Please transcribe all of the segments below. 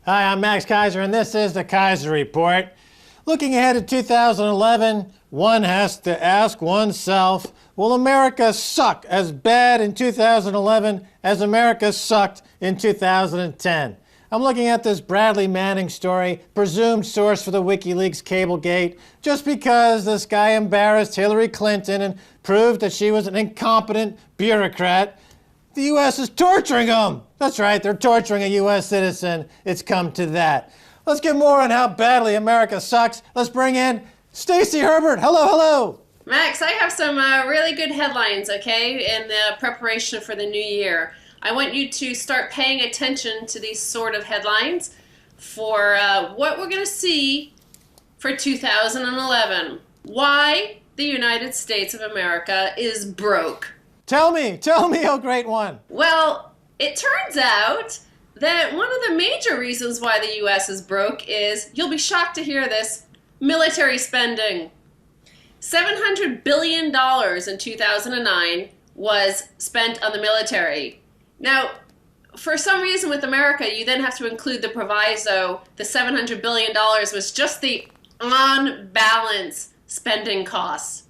Hi, I'm Max Keiser, and this is the Keiser Report. Looking ahead to 2011, one has to ask oneself, will America suck as bad in 2011 as America sucked in 2010? I'm looking at this Bradley Manning story, presumed source for the WikiLeaks Cablegate, just because this guy embarrassed Hillary Clinton and proved that she was an incompetent bureaucrat. The U.S. is torturing them. That's right, they're torturing a U.S. citizen. It's come to that. Let's get more on how badly America sucks. Let's bring in Stacy Herbert. Hello, hello. Max, I have some really good headlines, okay, in the preparation for the new year. I want you to start paying attention to these sort of headlines for what we're going to see for 2011. Why the United States of America is broke. Tell me, oh great one. Well, it turns out that one of the major reasons why the U.S. is broke is, you'll be shocked to hear this, military spending. $700 billion in 2009 was spent on the military. Now, for some reason with America, you then have to include the proviso, the $700 billion was just the on-balance spending costs.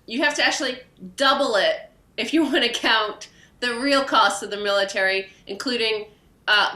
You have to actually double it if you want to count the real costs of the military, including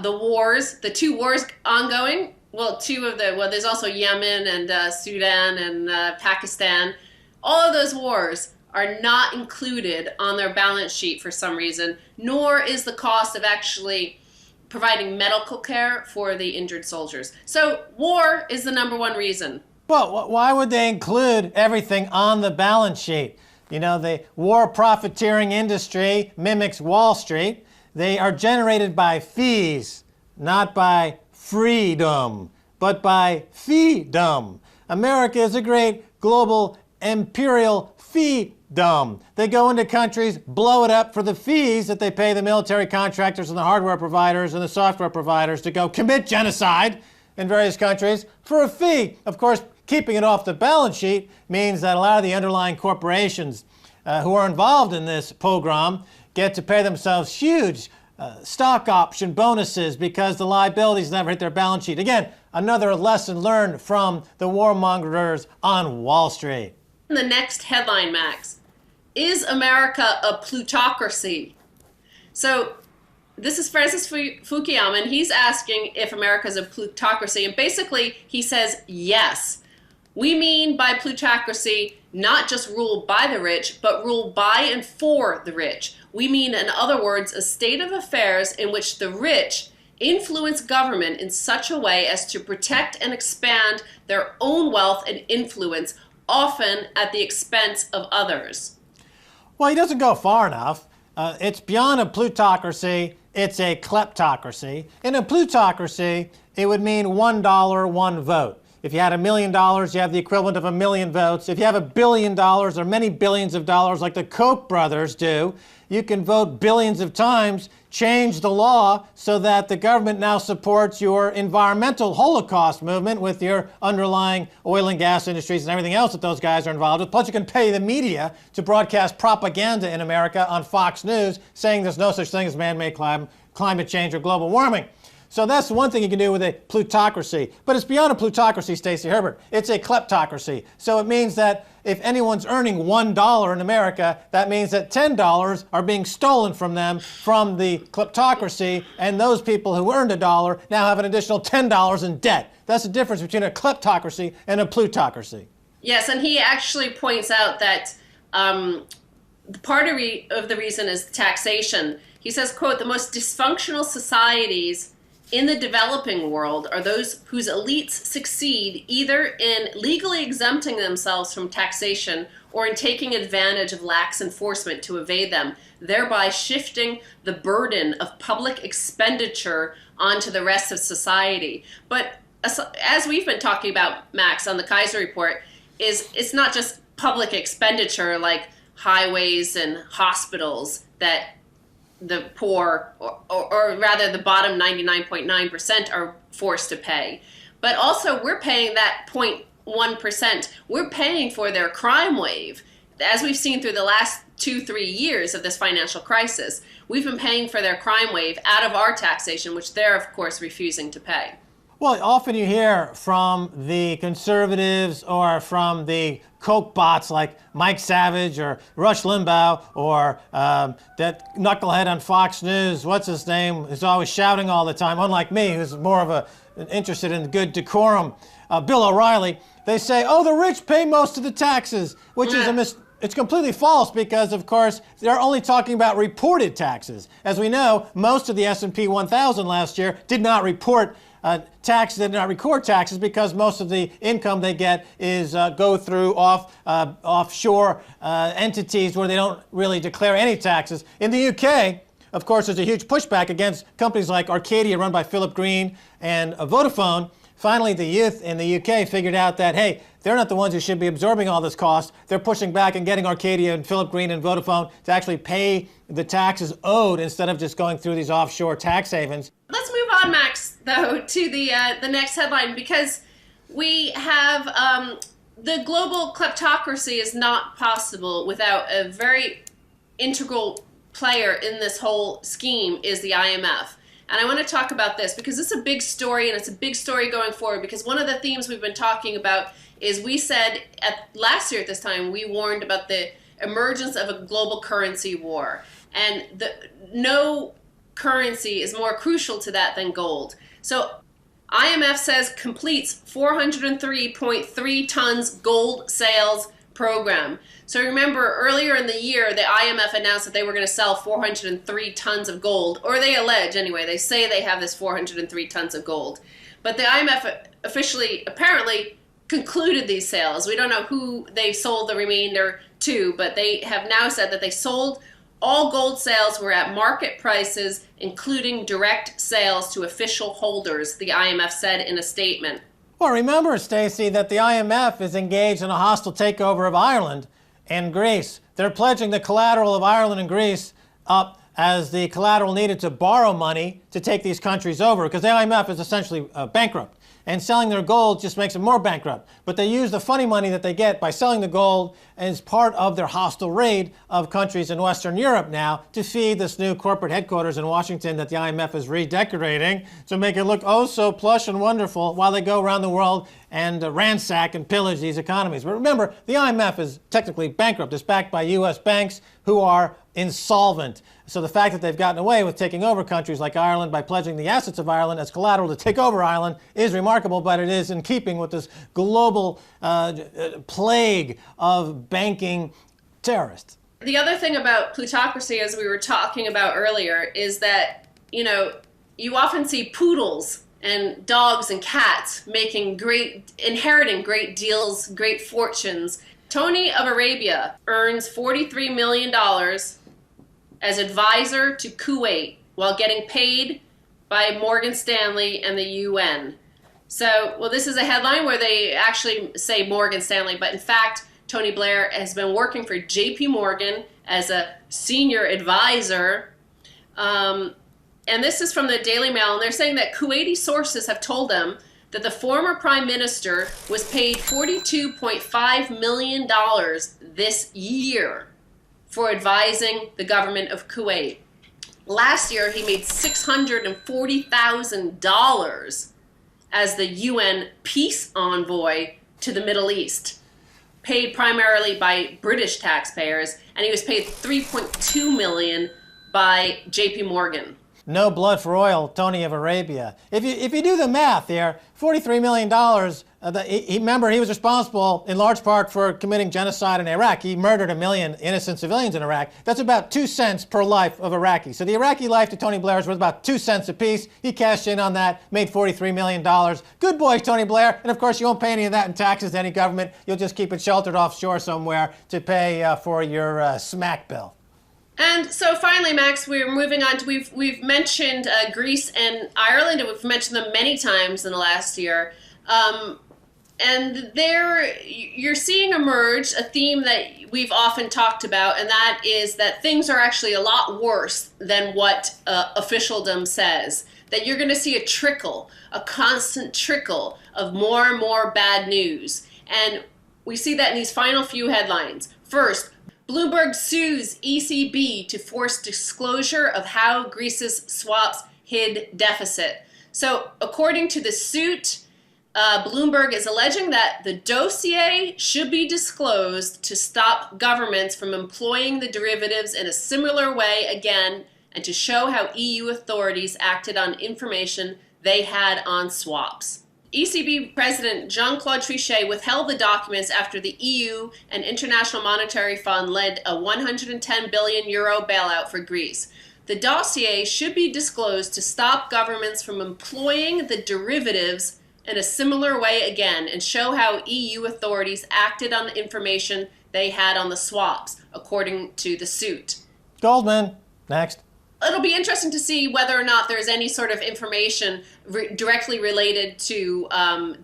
the wars, the two wars ongoing. Well, there's also Yemen and Sudan and Pakistan. All of those wars are not included on their balance sheet for some reason, nor is the cost of actually providing medical care for the injured soldiers. So war is the number one reason. Well, why would they include everything on the balance sheet? You know, the war profiteering industry mimics Wall Street. They are generated by fees, not by freedom, but by feedom. America is a great global imperial feedom. They go into countries, blow it up for the fees that they pay the military contractors and the hardware providers and the software providers to go commit genocide in various countries for a fee. Of course, keeping it off the balance sheet means that a lot of the underlying corporations who are involved in this pogrom get to pay themselves huge stock option bonuses because the liabilities never hit their balance sheet. Again, another lesson learned from the warmongers on Wall Street. The next headline, Max, is America a plutocracy? So this is Francis Fukuyama, and he's asking if America is a plutocracy, and basically he says yes. We mean by plutocracy not just rule by the rich, but rule by and for the rich. We mean, in other words, a state of affairs in which the rich influence government in such a way as to protect and expand their own wealth and influence, often at the expense of others. Well, he doesn't go far enough. It's beyond a plutocracy, it's a kleptocracy. In a plutocracy, it would mean $1, one vote. If you had $1 million, you have the equivalent of 1 million votes. If you have $1 billion or many billions of dollars like the Koch brothers do, you can vote billions of times, change the law so that the government now supports your environmental holocaust movement with your underlying oil and gas industries and everything else that those guys are involved with. Plus, you can pay the media to broadcast propaganda in America on Fox News saying there's no such thing as man-made climate change or global warming. So that's one thing you can do with a plutocracy. But it's beyond a plutocracy, Stacy Herbert. It's a kleptocracy. So it means that if anyone's earning $1 in America, that means that $10 are being stolen from them from the kleptocracy, and those people who earned $1 now have an additional $10 in debt. That's the difference between a kleptocracy and a plutocracy. Yes, and he actually points out that part of the reason is taxation. He says, quote, the most dysfunctional societies in the developing world are those whose elites succeed either in legally exempting themselves from taxation or in taking advantage of lax enforcement to evade them, thereby shifting the burden of public expenditure onto the rest of society. But as we've been talking about, Max, on the Keiser Report, it's not just public expenditure like highways and hospitals that the poor, or rather the bottom 99.9% are forced to pay. But also we're paying that 0.1%. We're paying for their crime wave. As we've seen through the last 2-3 years of this financial crisis, we've been paying for their crime wave out of our taxation, which they're, of course, refusing to pay. Well, often you hear from the conservatives or from the Coke bots like Mike Savage or Rush Limbaugh or that knucklehead on Fox News, what's his name, who's always shouting all the time, unlike me, who's more of interested in good decorum, Bill O'Reilly. They say, oh, the rich pay most of the taxes, which is it's completely false because, of course, they're only talking about reported taxes. As we know, most of the S&P 1000 last year did not report taxes, did not record taxes because most of the income they get is go through offshore entities where they don't really declare any taxes. In the UK, of course, there's a huge pushback against companies like Arcadia, run by Philip Green, and Vodafone. Finally, the youth in the UK figured out that, hey, they're not the ones who should be absorbing all this cost. They're pushing back and getting Arcadia and Philip Green and Vodafone to actually pay the taxes owed instead of just going through these offshore tax havens. Let's move on, Max, though, to the next headline, because we have the global kleptocracy is not possible without a very integral player in this whole scheme is the IMF. And I want to talk about this because this is a big story, and it's a big story going forward, because one of the themes we've been talking about is we said last year at this time, we warned about the emergence of a global currency war. And no currency is more crucial to that than gold. So IMF says completes 403.3 tons gold sales program. So remember, earlier in the year, the IMF announced that they were going to sell 403 tons of gold, or they allege anyway. They say they have this 403 tons of gold. But the IMF officially, apparently, concluded these sales. We don't know who they sold the remainder to, but they have now said that they sold all gold sales were at market prices, including direct sales to official holders, the IMF said in a statement. Well, remember, Stacy, that the IMF is engaged in a hostile takeover of Ireland and Greece. They're pledging the collateral of Ireland and Greece up as the collateral needed to borrow money to take these countries over, because the IMF is essentially bankrupt. And selling their gold just makes them more bankrupt. But they use the funny money that they get by selling the gold as part of their hostile raid of countries in Western Europe now to feed this new corporate headquarters in Washington that the IMF is redecorating to make it look oh so plush and wonderful while they go around the world and ransack and pillage these economies. But remember, the IMF is technically bankrupt. It's backed by U.S. banks who are insolvent. So the fact that they've gotten away with taking over countries like Ireland by pledging the assets of Ireland as collateral to take over Ireland is remarkable, but it is in keeping with this global plague of banking terrorists. The other thing about plutocracy, as we were talking about earlier, is that, you often see poodles and dogs and cats inheriting great deals, great fortunes. Tony of Arabia earns $43 million as advisor to Kuwait while getting paid by Morgan Stanley and the UN. So, well, this is a headline where they actually say Morgan Stanley, but in fact, Tony Blair has been working for JP Morgan as a senior advisor. And this is from the Daily Mail, and they're saying that Kuwaiti sources have told them that the former prime minister was paid $42.5 million this year for advising the government of Kuwait. Last year, he made $640,000 as the UN peace envoy to the Middle East, paid primarily by British taxpayers, and he was paid $3.2 million by JP Morgan. No blood for oil, Tony of Arabia. If you do the math here, $43 million, remember he was responsible in large part for committing genocide in Iraq. He murdered 1 million innocent civilians in Iraq. That's about 2 cents per life of Iraqi. So the Iraqi life to Tony Blair is worth about 2 cents apiece. He cashed in on that, made $43 million. Good boy, Tony Blair. And of course, you won't pay any of that in taxes to any government. You'll just keep it sheltered offshore somewhere to pay for your smack bill. And so finally, Max, we're moving on to, we've mentioned Greece and Ireland, and we've mentioned them many times in the last year. And there you're seeing emerge a theme that we've often talked about, and that is that things are actually a lot worse than what officialdom says. That you're going to see a constant trickle of more and more bad news. And we see that in these final few headlines. First, Bloomberg sues ECB to force disclosure of how Greece's swaps hid deficit. So according to the suit, Bloomberg is alleging that the dossier should be disclosed to stop governments from employing the derivatives in a similar way again, and to show how EU authorities acted on information they had on swaps. ECB President Jean-Claude Trichet withheld the documents after the EU and International Monetary Fund led a 110 billion euro bailout for Greece. The dossier should be disclosed to stop governments from employing the derivatives in a similar way again, and show how EU authorities acted on the information they had on the swaps, according to the suit. Goldman, next. It'll be interesting to see whether or not there's any sort of information directly related to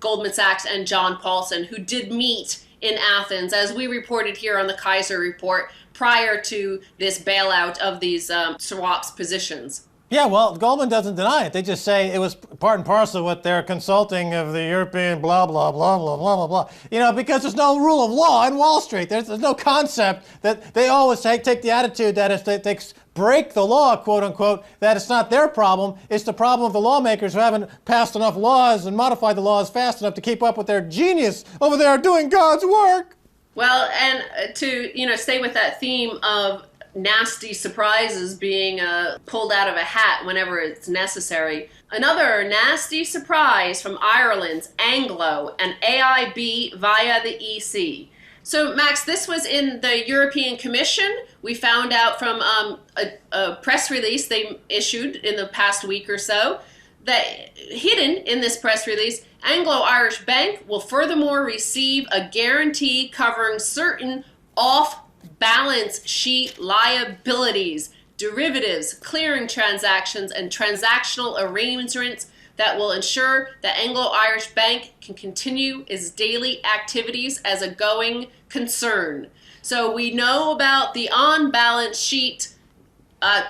Goldman Sachs and John Paulson, who did meet in Athens, as we reported here on the Keiser Report, prior to this bailout of these swaps positions. Yeah, well, Goldman doesn't deny it. They just say it was part and parcel with their consulting of the European blah, blah, blah, blah, blah, blah, blah. You know, because there's no rule of law in Wall Street. There's no concept that they always take the attitude that if they break the law, quote unquote, that it's not their problem. It's the problem of the lawmakers who haven't passed enough laws and modified the laws fast enough to keep up with their genius over there doing God's work. Well, and to, stay with that theme of nasty surprises being pulled out of a hat whenever it's necessary. Another nasty surprise from Ireland's Anglo and AIB via the EC. So, Max, this was in the European Commission. We found out from a press release they issued in the past week or so that hidden in this press release, Anglo-Irish Bank will furthermore receive a guarantee covering certain off-balance sheet liabilities, derivatives, clearing transactions, and transactional arrangements that will ensure that Anglo-Irish Bank can continue its daily activities as a going concern. So we know about the on-balance sheet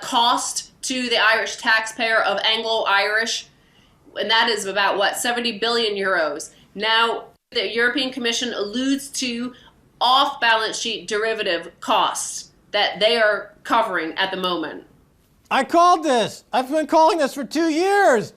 cost to the Irish taxpayer of Anglo-Irish, and that is about, 70 billion euros. Now, the European Commission alludes to off-balance sheet derivative costs that they are covering at the moment. I called this. I've been calling this for 2 years.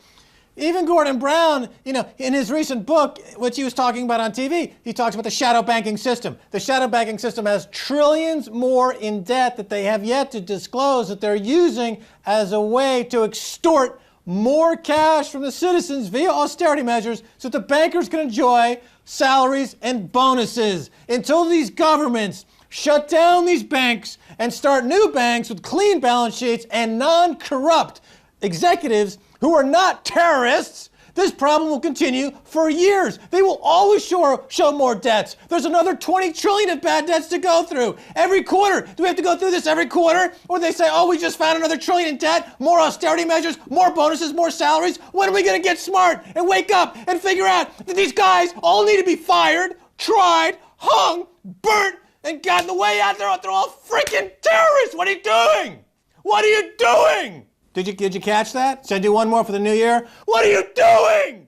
Even Gordon Brown, in his recent book, which he was talking about on TV, he talks about the shadow banking system. The shadow banking system has trillions more in debt that they have yet to disclose that they're using as a way to extort more cash from the citizens via austerity measures so that the bankers can enjoy salaries and bonuses until these governments shut down these banks and start new banks with clean balance sheets and non-corrupt executives who are not terrorists. This problem will continue for years. They will always show more debts. There's another 20 trillion of bad debts to go through. Every quarter. Do we have to go through this every quarter? Or they say, we just found another trillion in debt, more austerity measures, more bonuses, more salaries. When are we going to get smart and wake up and figure out that these guys all need to be fired, tried, hung, burnt, and gotten the way out there? They're all freaking terrorists. What are you doing? What are you doing? Did you catch that? Should I do one more for the new year? What are you doing?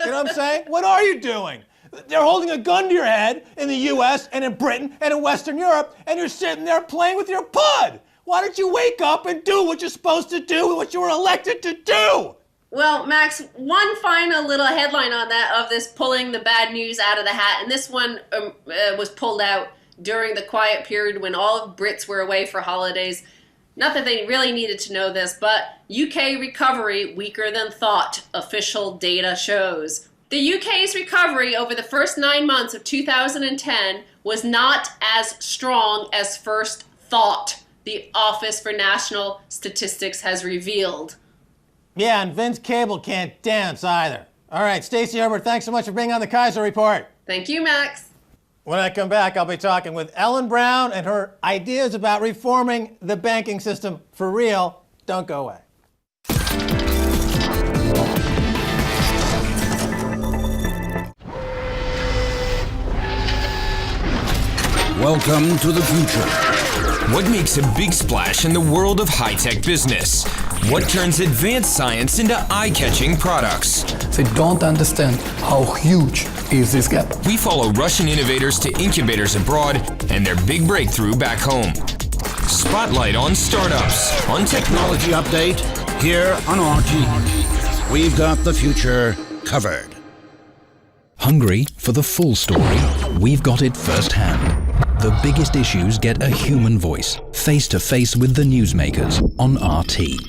You know what I'm saying? What are you doing? They're holding a gun to your head in the US and in Britain and in Western Europe, and you're sitting there playing with your pud. Why don't you wake up and do what you're supposed to do and what you were elected to do? Well, Max, one final little headline on that of this pulling the bad news out of the hat, and this one was pulled out during the quiet period when all of Brits were away for holidays. Not that they really needed to know this, but UK recovery weaker than thought, official data shows. The UK's recovery over the first 9 months of 2010 was not as strong as first thought, the Office for National Statistics has revealed. Yeah, and Vince Cable can't dance either. All right, Stacy Herbert, thanks so much for being on the Keiser Report. Thank you, Max. When I come back, I'll be talking with Ellen Brown and her ideas about reforming the banking system for real. Don't go away. Welcome to the future. What makes a big splash in the world of high-tech business? What turns advanced science into eye-catching products? They don't understand how huge is this gap. We follow Russian innovators to incubators abroad and their big breakthrough back home. Spotlight on startups, on technology. Technology update here on RG. We've got the future covered. Hungry for the full story? We've got it firsthand. The biggest issues get a human voice, face to face with the newsmakers on RT.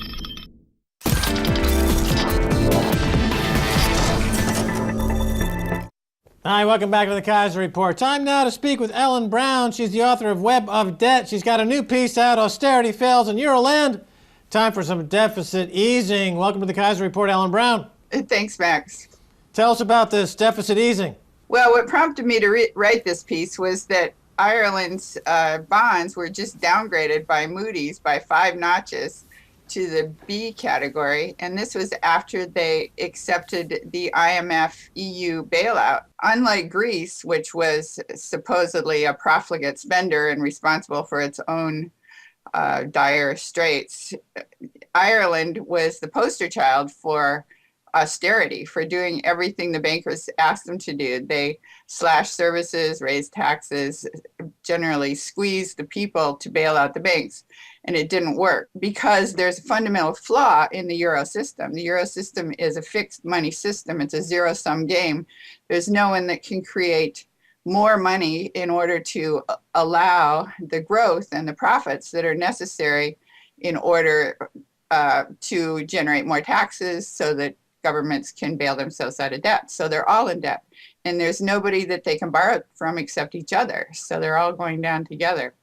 Hi, welcome back to the Keiser Report. Time now to speak with Ellen Brown. She's the author of Web of Debt. She's got a new piece out, Austerity Fails in Euroland. Time for some deficit easing. Welcome to the Keiser Report, Ellen Brown. Thanks, Max. Tell us about this deficit easing. Well, what prompted me to write this piece was that Ireland's bonds were just downgraded by Moody's by 5 notches to the B category, and this was after they accepted the IMF EU bailout. Unlike Greece, which was supposedly a profligate spender and responsible for its own dire straits, Ireland was the poster child for austerity, for doing everything the bankers asked them to do. They slashed services, raised taxes, generally squeezed the people to bail out the banks. And it didn't work because there's a fundamental flaw in the euro system. The euro system is a fixed money system. It's a zero-sum game. There's no one that can create more money in order to allow the growth and the profits that are necessary in order to generate more taxes so that governments can bail themselves out of debt. So they're all in debt. And there's nobody that they can borrow from except each other. So they're all going down together.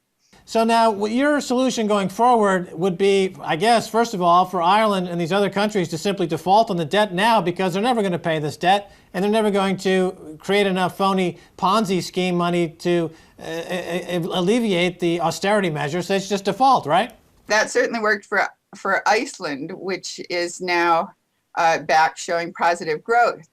So now your solution going forward would be, I guess, first of all, for Ireland and these other countries to simply default on the debt now because they're never going to pay this debt and they're never going to create enough phony Ponzi scheme money to alleviate the austerity measures. So it's just default, right? That certainly worked for Iceland, which is now back showing positive growth.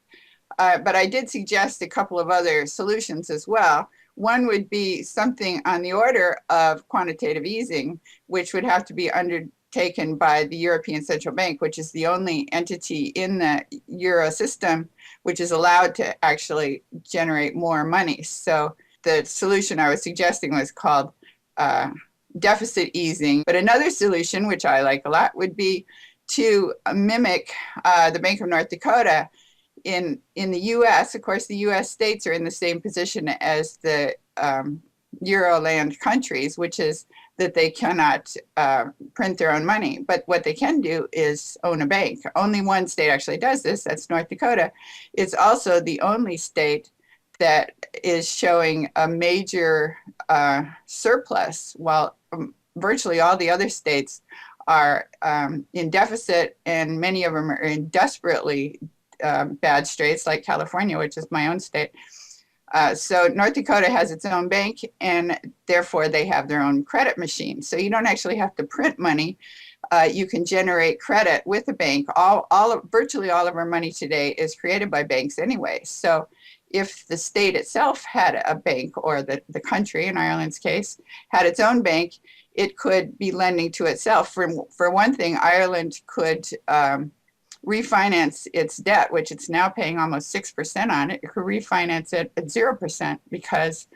But I did suggest a couple of other solutions as well. One would be something on the order of quantitative easing, which would have to be undertaken by the European Central Bank, which is the only entity in the euro system which is allowed to actually generate more money. So the solution I was suggesting was called deficit easing. But another solution, which I like a lot, would be to mimic the Bank of North Dakota. In the U.S., of course, the U.S. states are in the same position as the Euroland countries, which is that they cannot print their own money. But what they can do is own a bank. Only one state actually does this. That's North Dakota. It's also the only state that is showing a major surplus, while virtually all the other states are in deficit, and many of them are in desperately bad straits, like California, which is my own state. So North Dakota has its own bank, and therefore they have their own credit machine. So you don't actually have to print money. You can generate credit with a bank. Virtually all of our money today is created by banks anyway. So if the state itself had a bank, or the country, in Ireland's case, had its own bank, it could be lending to itself. For one thing, Ireland could refinance its debt, which it's now paying almost 6% on. It could refinance it at 0% because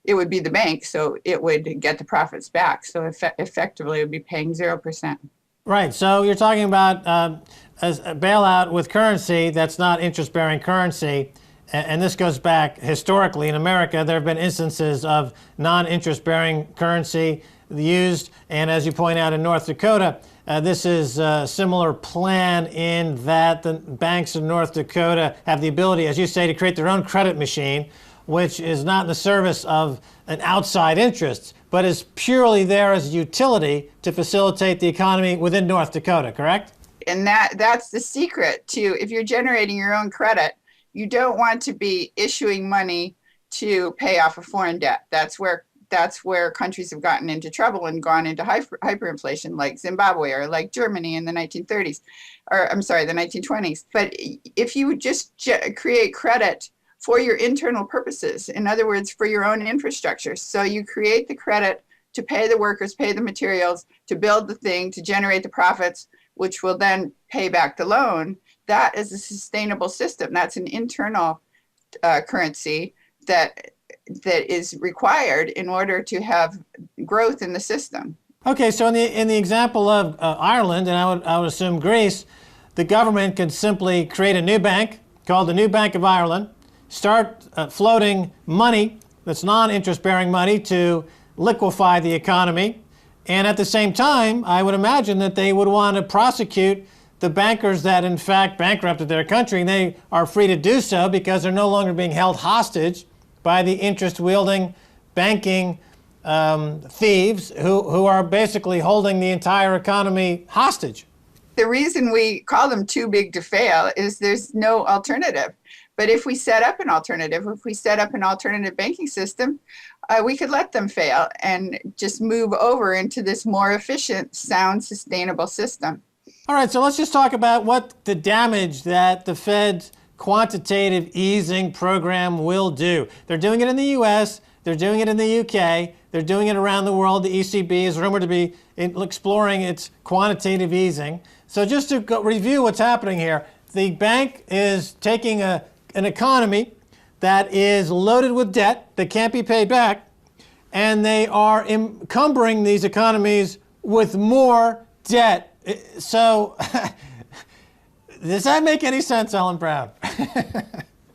it would be the bank, so it would get the profits back. So effectively, it would be paying 0%. Right. So you're talking about a bailout with currency that's not interest-bearing currency. And this goes back historically in America. There have been instances of non-interest-bearing currency used. And as you point out in North Dakota, this is a similar plan in that the banks in North Dakota have the ability, as you say, to create their own credit machine, which is not in the service of an outside interest, but is purely there as a utility to facilitate the economy within North Dakota, correct? And that's the secret to, if you're generating your own credit, you don't want to be issuing money to pay off a foreign debt. That's where countries have gotten into trouble and gone into hyperinflation, like Zimbabwe or like Germany in the 1930s, or I'm sorry, the 1920s. But if you just create credit for your internal purposes, in other words, for your own infrastructure, so you create the credit to pay the workers, pay the materials, to build the thing, to generate the profits, which will then pay back the loan, that is a sustainable system. That's an internal currency that is required in order to have growth in the system. Okay, so in the example of Ireland, and I would assume Greece, the government could simply create a new bank called the New Bank of Ireland, start floating money that's non-interest-bearing money to liquefy the economy. And at the same time, I would imagine that they would want to prosecute the bankers that in fact bankrupted their country, and they are free to do so because they're no longer being held hostage by the interest-wielding banking thieves who are basically holding the entire economy hostage. The reason we call them too big to fail is there's no alternative. But if we set up an alternative, if we set up an alternative banking system, we could let them fail and just move over into this more efficient, sound, sustainable system. All right, so let's just talk about what the damage that the Fed's quantitative easing program will do. They're doing it in the U.S., they're doing it in the U.K., they're doing it around the world. The ECB is rumored to be exploring its quantitative easing. So just to review what's happening here, the bank is taking an economy that is loaded with debt that can't be paid back, and they are encumbering these economies with more debt. So, does that make any sense, Ellen Brown?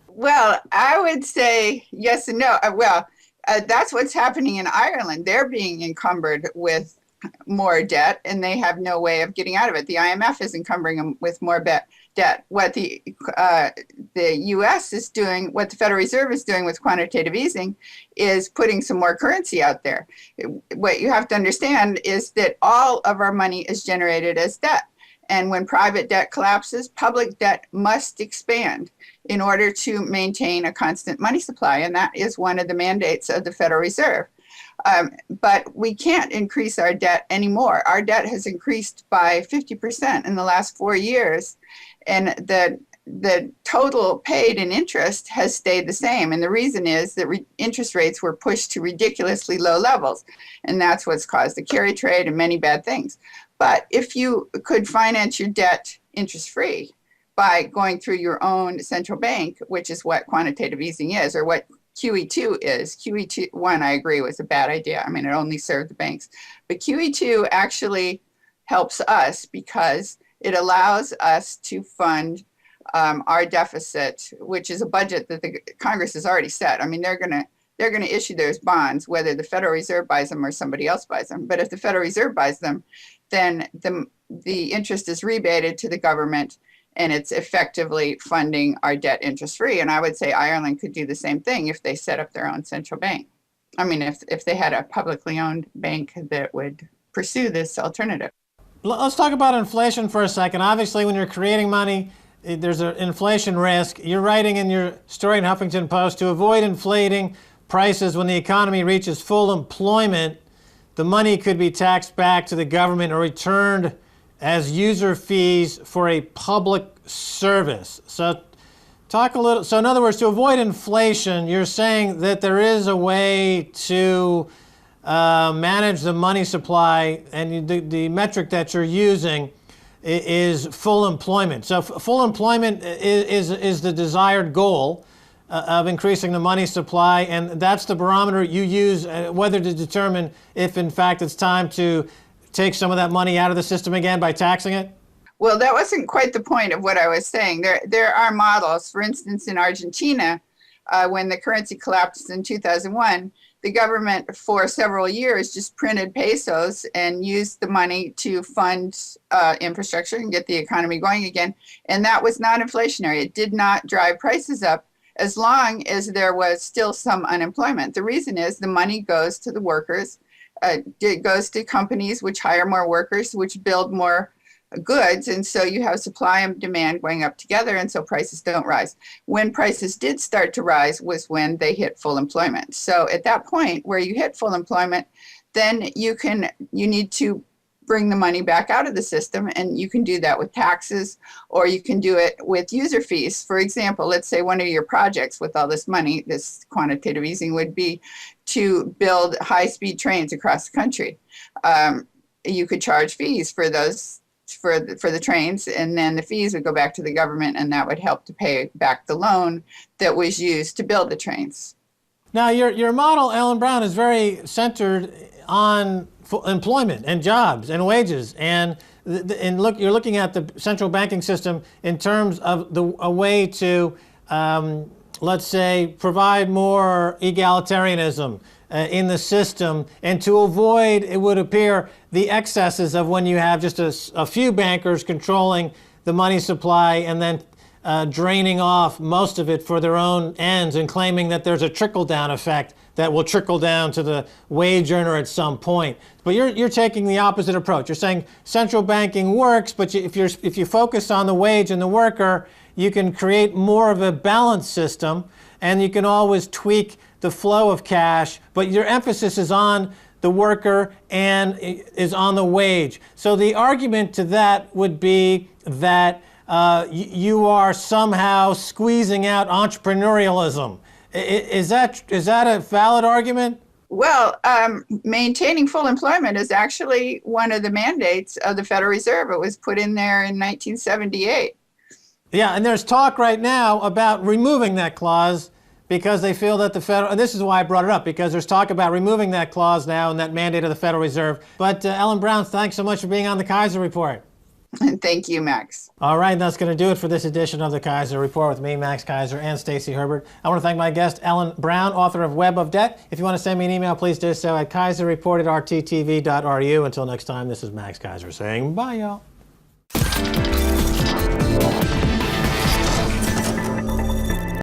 Well, I would say yes and no. That's what's happening in Ireland. They're being encumbered with more debt, and they have no way of getting out of it. The IMF is encumbering them with more debt. What the U.S. is doing, what the Federal Reserve is doing with quantitative easing, is putting some more currency out there. What you have to understand is that all of our money is generated as debt. And when private debt collapses, public debt must expand in order to maintain a constant money supply. And that is one of the mandates of the Federal Reserve. But we can't increase our debt anymore. Our debt has increased by 50% in the last 4 years. And the total paid in interest has stayed the same. And the reason is that interest rates were pushed to ridiculously low levels. And that's what's caused the carry trade and many bad things. But if you could finance your debt interest-free by going through your own central bank, which is what quantitative easing is, or what QE2 is. QE1, I agree, was a bad idea. I mean, it only served the banks. But QE2 actually helps us because it allows us to fund our deficit, which is a budget that the Congress has already set. I mean, they're going to issue those bonds, whether the Federal Reserve buys them or somebody else buys them. But if the Federal Reserve buys them, then the interest is rebated to the government, and it's effectively funding our debt interest-free. And I would say Ireland could do the same thing if they set up their own central bank. I mean, if they had a publicly owned bank that would pursue this alternative. Let's talk about inflation for a second. Obviously, when you're creating money, there's an inflation risk. You're writing in your story in Huffington Post, to avoid inflating prices when the economy reaches full employment, the money could be taxed back to the government or returned as user fees for a public service. So talk a little, so in other words, to avoid inflation, you're saying that there is a way to manage the money supply, and the metric that you're using is full employment. So full employment is the desired goal of increasing the money supply, and that's the barometer you use whether to determine if in fact it's time to take some of that money out of the system again by taxing it? Well, that wasn't quite the point of what I was saying. There are models. For instance, in Argentina, when the currency collapsed in 2001, the government for several years just printed pesos and used the money to fund infrastructure and get the economy going again. And that was not inflationary. It did not drive prices up as long as there was still some unemployment. The reason is the money goes to the workers. It goes to companies which hire more workers, which build more goods, and so you have supply and demand going up together, and so prices don't rise. When prices did start to rise was when they hit full employment. So at that point where you hit full employment, then you need to bring the money back out of the system, and you can do that with taxes, or you can do it with user fees. For example, let's say one of your projects with all this money, this quantitative easing, would be to build high-speed trains across the country. You could charge fees for those, for the trains, and then the fees would go back to the government, and that would help to pay back the loan that was used to build the trains. Now, your model, Ellen Brown, is very centered on employment and jobs and wages. And look, you're looking at the central banking system in terms of a way to, let's say, provide more egalitarianism in the system, and to avoid, it would appear, the excesses of when you have just a few bankers controlling the money supply and then draining off most of it for their own ends and claiming that there's a trickle-down effect that will trickle down to the wage earner at some point. But you're taking the opposite approach. You're saying central banking works, but if you focus on the wage and the worker, you can create more of a balanced system, and you can always tweak the flow of cash, but your emphasis is on the worker and is on the wage. So the argument to that would be that you are somehow squeezing out entrepreneurialism. Is that a valid argument? Well, maintaining full employment is actually one of the mandates of the Federal Reserve. It was put in there in 1978. Yeah, and there's talk right now about removing that clause because they feel that the Federal, and this is why I brought it up, because there's talk about removing that clause now and that mandate of the Federal Reserve. But Ellen Brown, thanks so much for being on the Keiser Report. Thank you, Max. All right, that's going to do it for this edition of the Keiser Report with me, Max Keiser, and Stacy Herbert. I want to thank my guest, Ellen Brown, author of Web of Debt. If you want to send me an email, please do so at keiserreport@rttv.ru. Until next time, this is Max Keiser saying bye, y'all.